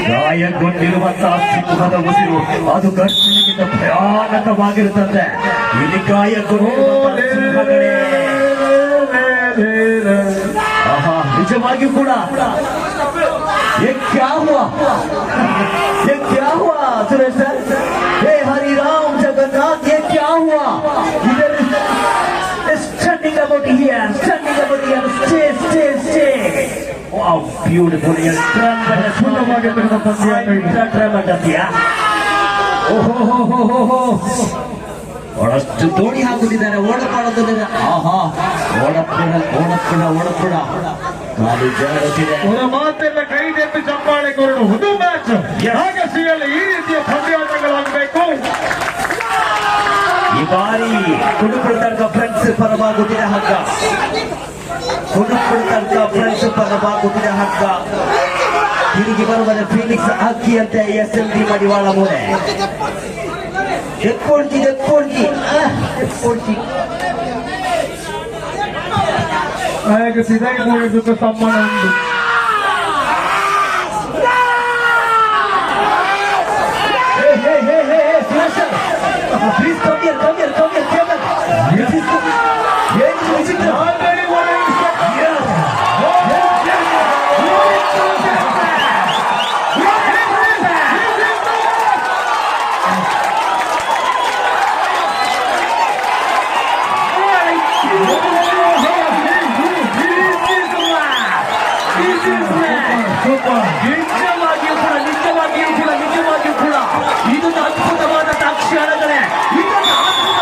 ಗಾಯಗೊಂಡಿರುವಂತಹ ಸಿಂಹದ ಉಸಿರು ಅದು ಗರ್ಜನೆಗಿಂತ ಭಯಾನಕವಾಗಿರುತ್ತದೆ. ಇಲ್ಲಿ ಗಾಯಗೊಂಡಿರುವಂತಹ ಸಿಂಹಗಳೇ ನಿಜವಾಗಿಯೂ ಕೂಡ क्या हुआ सुरेश सर? हे हरिराम जगन्नाथ, ये क्या हुआ? इधर standing about here, stay. Wow, beautiful. ಒಳಷ್ಟು ದೋಣಿ ಹಾಕೊಂಡಿದ್ದಾರೆ, ಓಡಪಾಡೋದಿಲ್ಲ. ಆಹಾ, ಓಡಪುಡ ಕಾಲು ಜಾರುತ್ತಿದೆ. ಮಾತೆಲ್ಲ ಕೈ ತೆಪ್ಪಿ ಚಪ್ಪಾಳೆ ಕೊರಡು ಹುದು ಮ್ಯಾಚ್ ಆಗಸಿಯಲ್ಲಿ ಈ ರೀತಿಯ ಪಂದ್ಯಾಟಗಳಾಗಬೇಕು. ಈ ಬಾರಿ ಕುಡುಪುಳ ತನಕ ಫ್ರೆಂಡ್ಸ್ ಪರವಾಗುತ್ತಿದೆ ಹಗ್ಗ. ತಿರುಗಿ ಬರುವುದೇ ಫೀನಿಕ್ಸ್ ಅಕ್ಕಿ ಅಂತ SLD ಮಡಿವಾಳ ಮೂಲೆ ಎಕ್ಕೊಡ್ಕಿ ಹಾಗೆ ಸಿದಾಗಿ ನೋಡಿದ್ದಕ್ಕೆ ಸಮ್ಮಾನ ಉಂಟು. Please come here. Super.